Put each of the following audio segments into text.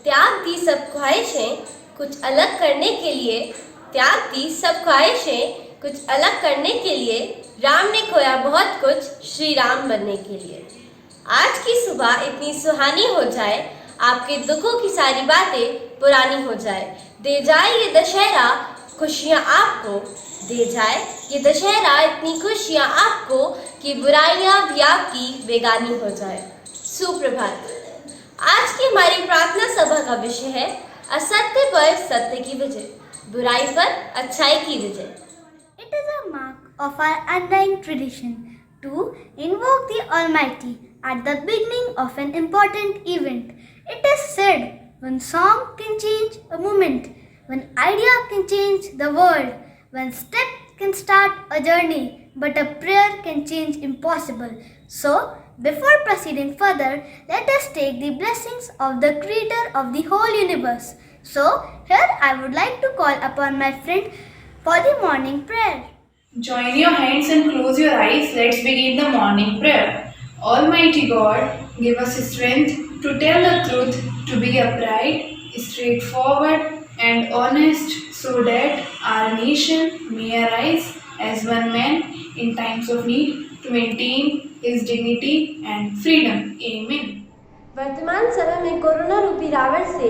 त्याग दी सब ख्वाहिशें कुछ अलग करने के लिए, त्याग दी सब ख्वाहिशें कुछ अलग करने के लिए, राम ने खोया बहुत कुछ श्री राम बनने के लिए। आज की सुबह इतनी सुहानी हो जाए, आपके दुखों की सारी बातें पुरानी हो जाए। दे जाए ये दशहरा खुशियाँ आपको, दे जाए ये दशहरा इतनी खुशियाँ आपको कि बुराइयाँ भी आपकी बेगानी हो जाए। सुप्रभात। आज की हमारी प्रार्थना सभा का विषय है असत्य पर सत्य की विजय, बुराई पर अच्छाई की विजय। It is a mark of our undying tradition to invoke the Almighty at the beginning of an important event. It is said, one song can change a moment, one idea can change the world, one step can start a journey, but a prayer can change impossible. So, before proceeding further, let us take the blessings of the Creator of the whole universe. So, here I would like to call upon my friend for the morning prayer. Join your hands and close your eyes. Let's begin the morning prayer. Almighty God, give us strength to tell the truth, to be upright, straightforward, and honest, so that our nation may arise as one man in times of need to maintain his dignity and freedom. Amen. वर्तमान समय में corona रूपी रावण से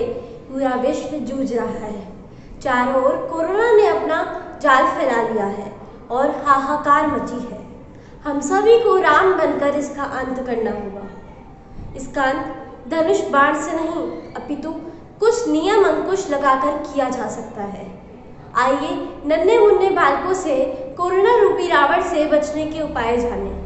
पूरा विश्व जूझ रहा है। चारों ओर कोरोना ने अपना जाल फैला लिया है और हाहाकार मची है। हम सभी को राम बनकर इसका अंत करना होगा। इसका अंत धनुष बाण से नहीं, अपितु कुछ नियम अंकुश लगाकर किया जा सकता है। आइए नन्हे मुन्ने बालकों से कोरोना रूपी रावण से बचने के उपाय जानें।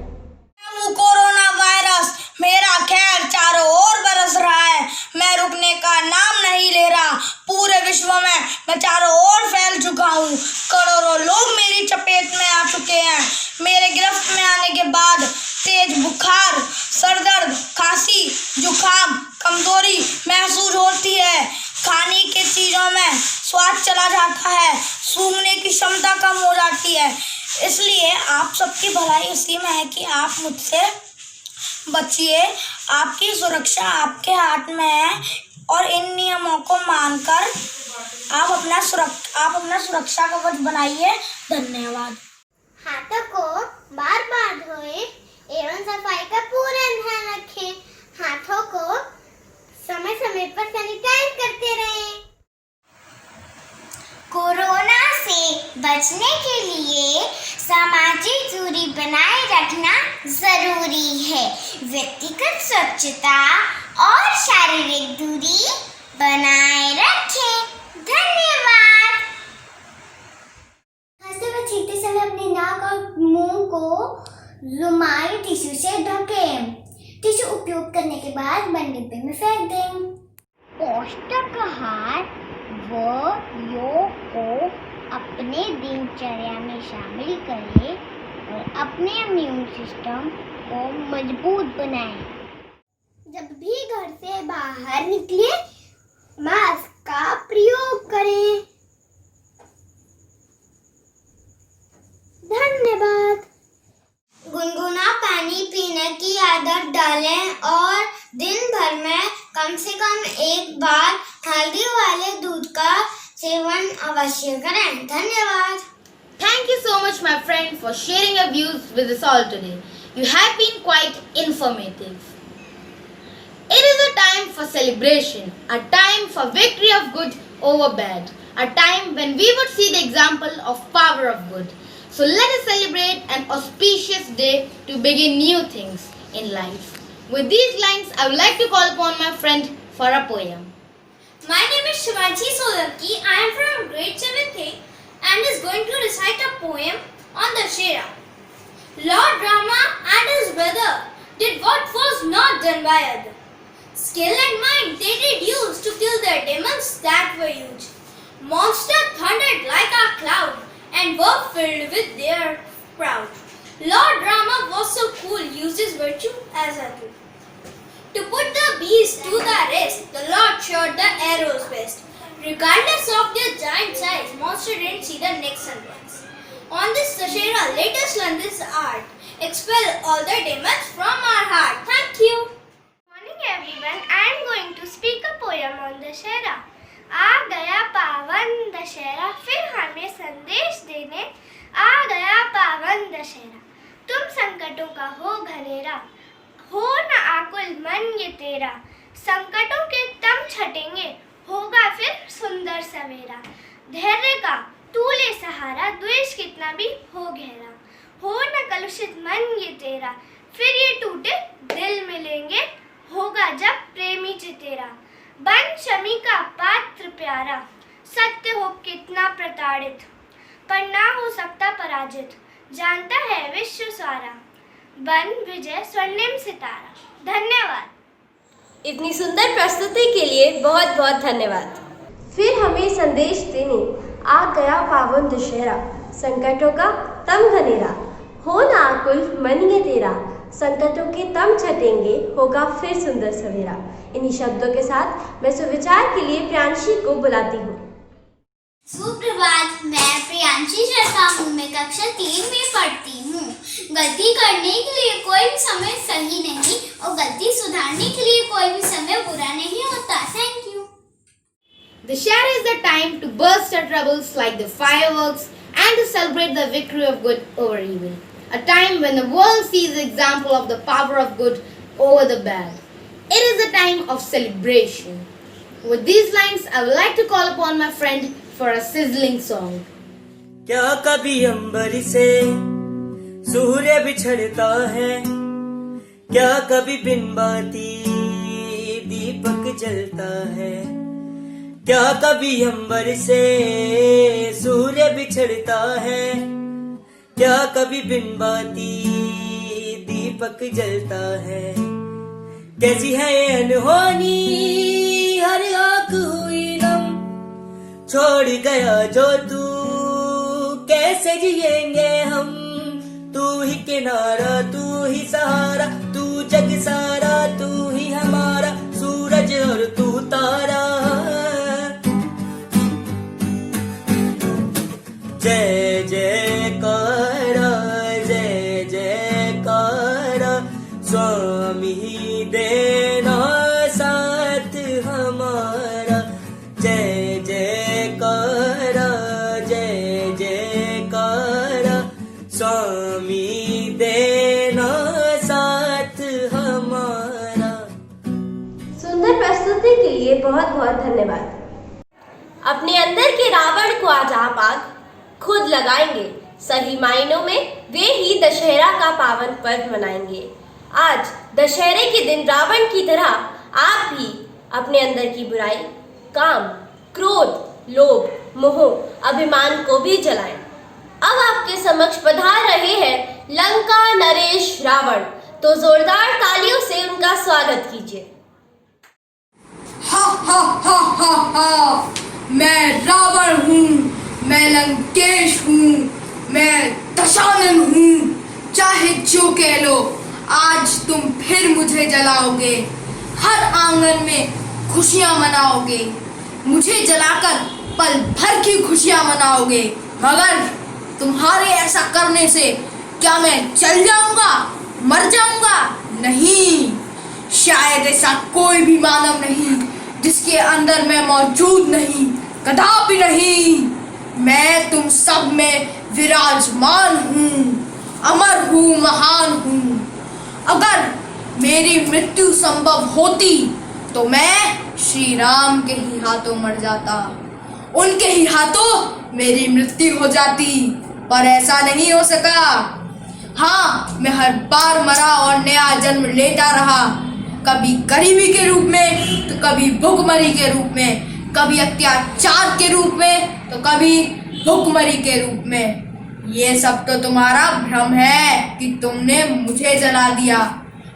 कोरोना वायरस मेरा खैर चारों ओर बरस रहा है, मैं रुकने का नाम नहीं ले रहा। पूरे विश्व में मैं चारों ओर फैल चुका हूँ। करोड़ों लोग मेरी चपेट में आ चुके हैं। मेरे गिरफ्त में आने के बाद तेज बुखार, सरदर्द, खांसी, जुकाम, कमजोरी महसूस होती है। खाने की चीज़ों में स्वाद चला जाता है, सूंघने की क्षमता कम हो जाती है। इसलिए आप सबकी भलाई इसी में है कि आप मुझसे बचिए। आपकी सुरक्षा आपके हाथ में है और इन नियमों को मानकर आप अपना सुरक्षा कवच बनाइए। धन्यवाद। हाथों को बार बार धोएं एवं सफाई का पूरा ध्यान रखें। हाथों को समय समय पर सैनिटाइज करते रहें। कोरोना से बचने के लिए सामाजिक दूरी बनाए रखना जरूरी है। व्यक्तिगत स्वच्छता और शारीरिक दूरी बनाए रखें। धन्यवाद। खांसते व छींकते समय अपने नाक और मुंह को रुमाल टिश्यू से ढकें। टिश्यू उपयोग करने के बाद बंद डिब्बे में फेंक दें। पौष्टिक आहार व योग को अपने दिनचर्या में शामिल करें और अपने इम्यून सिस्टम को मजबूत बनाएं। जब भी घर से बाहर निकले मास्क का प्रयोग करें। धन्यवाद। गुनगुना पानी पीने की आदत डालें और दिन भर में कम से कम एक बार हल्दी वाले दूध का सेवन अवश्य करें। धन्यवाद। Thank you so much, my friend, for sharing your views with us all today. You have been quite informative. It is a time for celebration, a time for victory of good over bad, a time when we would see the example of power of good. So let us celebrate an auspicious day to begin new things in life. With these lines, I would like to call upon my friend for a poem. My name is Shivaji Solanki. I am from grade 7th A and is going to recite a poem on Dussehra. Lord Rama and his brother did what was not done by other. Skill and mind they did use to kill their demons that were huge. Monsters thundered like a cloud and were filled with their proud. Lord Rama was so cool, used his virtue as a tool. To put the beast to the rest, the Lord shot the arrows best. Regardless of their giant size, monster didn't see the necks and ones. On this Dussehra, let us learn this art. Expel all the demons from our heart. Thank you. Morning everyone, I am going to speak a poem on Dashera. आ गया पावन दशहरा, फिर हमें संदेश देने आ गया पावन दशहरा। तुम संकटों का हो घनेरा, हो न आकुल मन ये तेरा। संकटों के तम छटेंगे, होगा फिर सुंदर सवेरा। धैर्य का तू ले सहारा, द्वेष कितना भी हो गहरा। हो न कलुषित मन ये तेरा, फिर ये टूटे दिल मिलेंगे, होगा जब प्रेमी चितेरा। बन शमी का पात्र प्यारा, सत्य हो कितना प्रताड़ित, पर ना हो सकता पराजित, जानता है विश्व सारा। बन विजय स्वर्णिम सितारा। धन्यवाद। इतनी सुंदर प्रस्तुति के लिए बहुत बहुत धन्यवाद। फिर हमें संदेश देने आ गया पावन दशहरा, संकटों का तम घनेरा। हो न आकुल मन ये तेरा, संकटों के तम छटेंगे, होगा फिर सुंदर सवेरा। इन्हीं शब्दों के साथ मैं सुविचार के लिए प्रियांशी को बुलाती हूँ। सुप्रभात, मैं प्रियांशी शर्मा हूँ। मैं कक्षा 3 में पढ़ती हूँ। गलती करने के लिए कोई भी समय सही नहीं और गलती सुधारने के लिए कोई भी समय बुरा नहीं होता। Thank you. Dashera is the time to burst our troubles like the fireworks and to celebrate the victory of good over evil. A time when the world sees the example of the power of good over the bad. It is a time of celebration. With these lines, I would like to call upon my friend for a sizzling song. क्या कभी अंबर से सूर्य बिछड़ता है, क्या कभी बिन बाती दीपक जलता है। क्या कभी अंबर से सूर्य बिछड़ता है, क्या कभी बिन बाती दीपक जलता है। कैसी है ये अनहोनी, हर आँख हुई नम, छोड़ गया जो तू कैसे जिएंगे हम। तू ही किनारा, तू ही सहारा, तू जग सारा, तू ही हमारा सूरज और तू तारा। जय जयकारा, जय जयकारा, स्वामी देना साथ हमारा। जय जयकारा, जय जयकारा, स्वामी देना साथ हमारा। सुंदर प्रस्तुति के लिए बहुत बहुत धन्यवाद। अपने अंदर के रावण को आज आप आग खुद लगाएंगे, सही मायनों में वे ही दशहरा का पावन पर्व मनाएंगे। आज दशहरे के दिन रावण की तरह आप भी अपने अंदर की बुराई, काम, क्रोध, लोभ, मोह, अभिमान को भी जलाएं। अब आपके समक्ष पधार रहे हैं लंका नरेश रावण, तो जोरदार तालियों से उनका स्वागत कीजिए। हा हा हा हा हा, मैं रावण हूँ, मैं लंकेश हूँ, मैं दशानन हूँ। चाहे जो कह लो, आज तुम फिर मुझे जलाओगे, हर आंगन में खुशियाँ मनाओगे, मुझे जलाकर पल भर की खुशियाँ मनाओगे। मगर तुम्हारे ऐसा करने से क्या मैं जल जाऊंगा, मर जाऊंगा? नहीं, शायद ऐसा कोई भी मानव नहीं जिसके अंदर मैं मौजूद नहीं, कदापि नहीं। मैं तुम सब में विराजमान हूँ, अमर हूँ, महान हूँ। अगर मेरी मृत्यु संभव होती तो मैं श्री राम के ही हाथों मर जाता, उनके ही हाथों मेरी मृत्यु हो जाती, पर ऐसा नहीं हो सका। हाँ, मैं हर बार मरा और नया जन्म लेता रहा, कभी गरीबी के रूप में तो कभी भूखमरी के रूप में, कभी अत्याचार के रूप में तो कभी भूखमरी के रूप में। ये सब तो तुम्हारा भ्रम है कि तुमने मुझे जला दिया।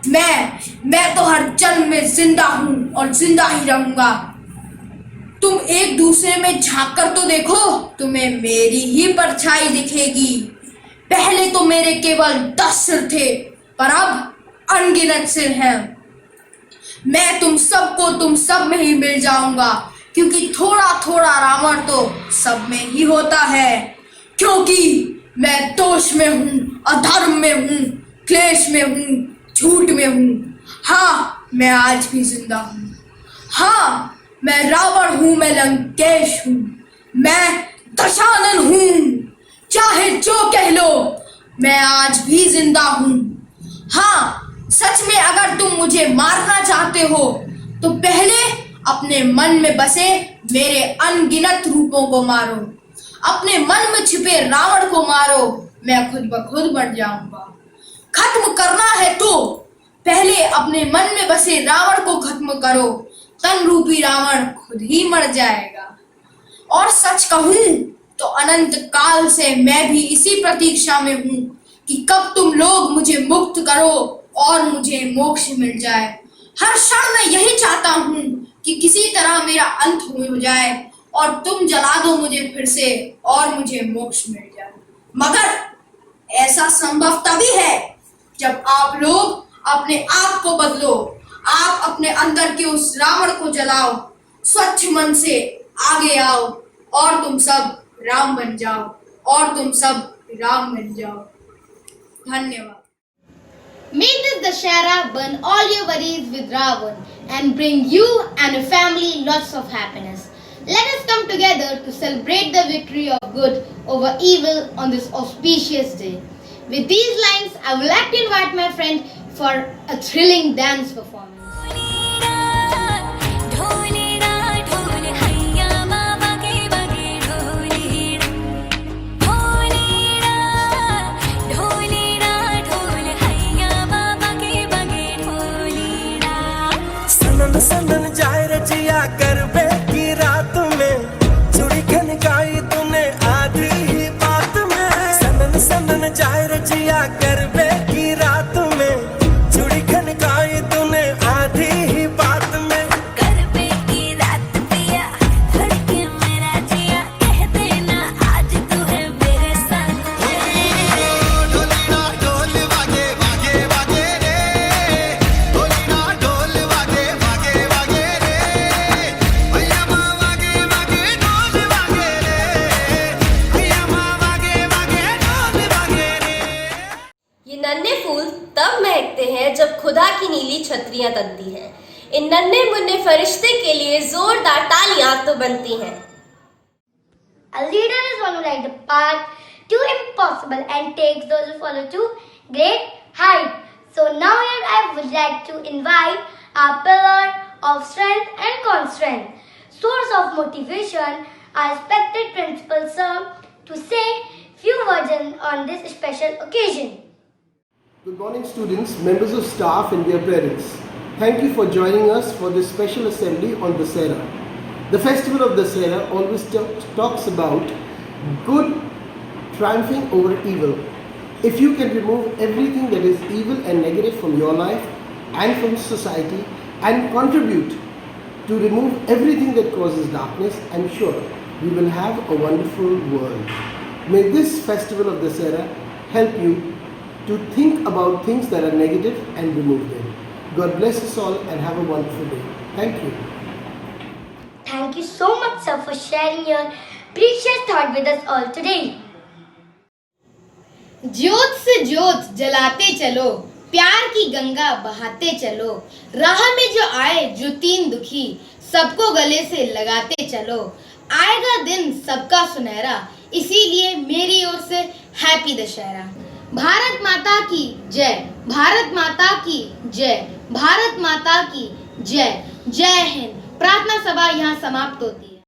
मैं तो हर जन्म में जिंदा हूँ और जिंदा ही रहूंगा। तुम एक दूसरे में झांक कर तो देखो, तुम्हें मेरी ही परछाई दिखेगी। पहले तो मेरे केवल 10 सिर थे, पर अब अनगिनत सिर हैं। मैं तुम सब में ही मिल जाऊंगा, क्योंकि थोड़ा थोड़ा रावण तो सब में ही होता है। क्योंकि मैं दोष में हूँ, अधर्म में हूँ, क्लेश में हूँ, झूठ में हूँ। हाँ, मैं आज भी जिंदा हूँ। हाँ, मैं रावण हूँ, मैं लंकेश हूँ, मैं दशानन हूँ, चाहे जो कह लो, मैं आज भी जिंदा हूँ। हाँ, सच में अगर तुम मुझे मारना चाहते हो तो पहले अपने मन में बसे मेरे अनगिनत रूपों को मारो, अपने मन में छिपे रावण को मारो, मैं खुद ब खुद मर जाऊंगा। खत्म करना है तो पहले अपने मन में बसे रावण को खत्म करो, तन रूपी रावण खुद ही मर जाएगा। और सच कहूं तो अनंत काल से मैं भी इसी प्रतीक्षा में हूं कि कब तुम लोग मुझे मुक्त करो और मुझे मोक्ष मिल जाए। हर क्षण मैं यही चाहता हूं कि किसी तरह मेरा अंत हो जाए और तुम जला दो मुझे फिर से और मुझे मोक्ष मिल जाए। मगर ऐसा संभव तभी है जब आप लोग अपने आप को बदलो, आप अपने अंदर के उस रावण को जलाओ, स्वच्छ मन से आगे आओ और तुम सब राम बन जाओ, और तुम सब राम बन जाओ। धन्यवाद। May this Dashera burn all your worries with Ravan and bring you and your family lots of happiness. Let us come together to celebrate the victory of good over evil on this auspicious day. With these lines, I would like to invite my friend for a thrilling dance performance. सनन जाए रजिया गरबे की रात में, चूड़ी खनकाई तूने आधी ही बात में। सनन सनन जाए रजिया गरबे की रात में, चूड़ी खनकाई तूने आधी ही बात में। गरबे की रात पिया धड़के मेरा जिया, कह देना आज तू है मेरे संग। ढोलीना ढोल वागे वागे वागे रे, ढोलीना ढोल वागे वागे वागे रे, भैया माँ वागे वागे ढोल वागे रे, भैया माँ वागे वागे ढोल वागे रे। ये नन्हे फूल तब महकते हैं जब खुदा की नीली छतरियां तनती हैं। इन नन्हे मुन्ने फरिश्ते के लिए जोरदार तालियां तो बनती हैं। A leader is one who likes the path to impossible and takes those who follow to great height. So now here I would like to invite our pillar of strength and constraint, source of motivation, our respected principal sir, to say few words on this special occasion. Good morning students, members of staff and dear parents. Thank you for joining us for this special assembly on Dussehra. The festival of Dussehra always talks about good triumphing over evil. If you can remove everything that is evil and negative from your life and from society and contribute to remove everything that causes darkness, I'm sure we will have a wonderful world. May this festival of Dussehra help you to think about things that are negative and remove them. God bless us all and have a wonderful day. Thank you. Thank you so much, sir, for sharing your precious thought with us all today. ज्योत से ज्योत जलाते चलो, प्यार की गंगा बहाते चलो, राह में जो आए जो तीन दुखी, सबको गले से लगाते चलो। आएगा दिन सबका सुनहरा, इसीलिए मेरी ओर से हैप्पी दशहरा। भारत माता की जय, भारत माता की जय, भारत माता की जय। जय हिंद। प्रार्थना सभा यहाँ समाप्त होती है।